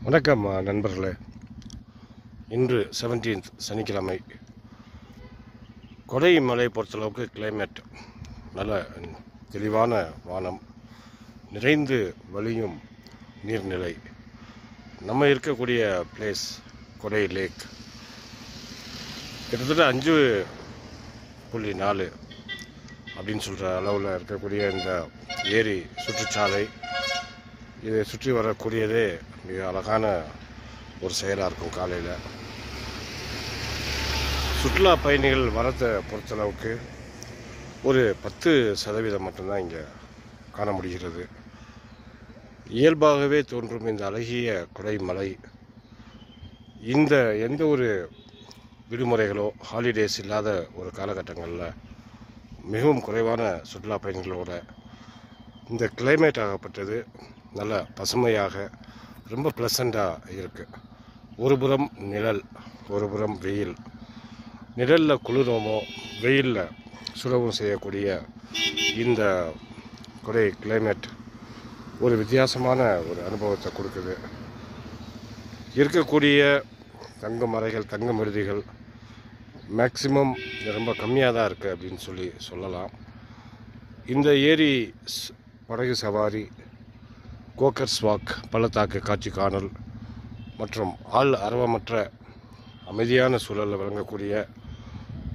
வணக்கம் நண்பர்களே. இன்று 17th சனிக்கிழமை. கொடை மலை பொறுத்தளவுக்கு கிளைமேட் நல்ல தெளிவான வானம், நிறைந்து வழியும் நீர்நிலை. நம்ம இருக்கக்கூடிய பிளேஸ் கொடை லேக். கிட்டத்தட்ட 5.4 அப்படின்னு சொல்கிற அளவில் இருக்கக்கூடிய இந்த ஏரி சுற்றுச்சாலை, இதை சுற்றி வரக்கூடியதே மிக அழகான ஒரு செயலாக இருக்கும். காலையில் சுற்றுலா பயணிகள் வரத்தை பொறுத்தளவுக்கு ஒரு 10% மட்டும்தான் இங்கே காண முடிகிறது. இயல்பாகவே தோன்றும் இந்த அழகிய கொடைமலை இந்த எந்த ஒரு விடுமுறைகளோ ஹாலிடேஸ் இல்லாத ஒரு காலகட்டங்களில் மிகவும் குறைவான சுற்றுலா பயணிகளோட இந்த கிளைமேட் ஆகப்பட்டது நல்ல பசுமையாக ரொம்ப ப்ளசண்ட்டாக இருக்குது. ஒரு புறம் நிழல், ஒரு புறம் வெயில். நிழலில் குளிரமோ வெயிலில் சுடவும் செய்யக்கூடிய இந்த கொடை கிளைமேட் ஒரு வித்தியாசமான ஒரு அனுபவத்தை கொடுக்குது. இருக்கக்கூடிய தங்க மரைகள், தங்க மிருதிகள் மேக்சிமம் ரொம்ப கம்மியாக தான் இருக்குது அப்படின்னு சொல்லலாம். இந்த ஏரி படகு சவாரி, கோக்கர்ஸ் வாக், பள்ளத்தாக்கு காட்சி காணல் மற்றும் ஆள் அரவமற்ற அமைதியான சூழலில் விளங்கக்கூடிய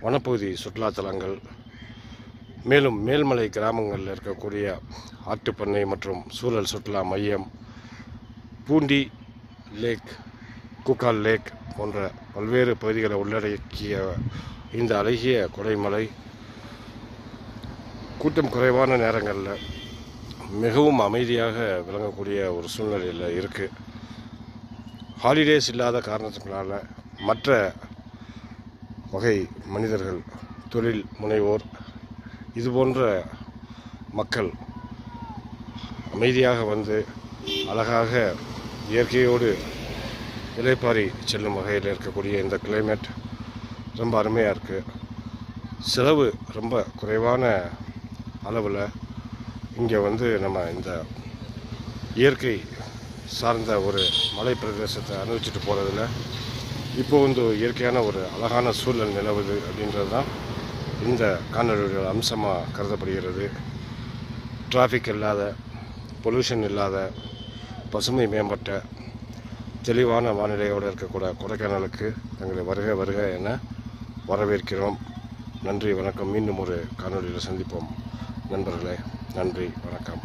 வனப்பகுதி சுற்றுலாத்தலங்கள், மேலும் மேல்மலை கிராமங்களில் இருக்கக்கூடிய ஆட்டுப்பண்ணை மற்றும் சூழல் சுற்றுலா மையம், பூண்டி லேக், கூக்கால் லேக் போன்ற பல்வேறு பகுதிகளை உள்ளடக்கிய இந்த அழகிய கொடைமலை கூட்டம் குறைவான நேரங்களில் மிகவும் அமைதியாக விளங்கக்கூடிய ஒரு சூழ்நிலையில் இருக்குது. ஹாலிடேஸ் இல்லாத காரணத்தினால மற்ற வகை மனிதர்கள், தொழில் முனைவோர், இது போன்ற மக்கள் அமைதியாக வந்து அழகாக இயற்கையோடு இலைப்பாரி செல்லும் வகையில் இருக்கக்கூடிய இந்த கிளைமேட் ரொம்ப அருமையாக இருக்குது. செலவு ரொம்ப குறைவான அளவில் இங்கே வந்து நம்ம இந்த இயற்கை சார்ந்த ஒரு மலை பிரதேசத்தை அனுபவிச்சுட்டு போகிறதுல இப்போ வந்து இயற்கையான ஒரு அழகான சூழல் நிலவுது அப்படின்றது தான் இந்த காணொலியோட அம்சமாக கருதப்படுகிறது. டிராஃபிக் இல்லாத, பொல்யூஷன் இல்லாத, பசுமை மேம்பட்ட தெளிவான வானிலையோடு இருக்கக்கூடிய கொடைக்கானலுக்கு தங்களை வருக என வரவேற்கிறோம். நன்றி, வணக்கம். மீண்டும் ஒரு காணொலியில் சந்திப்போம் நண்பர்களே. நன்றி, வணக்கம்.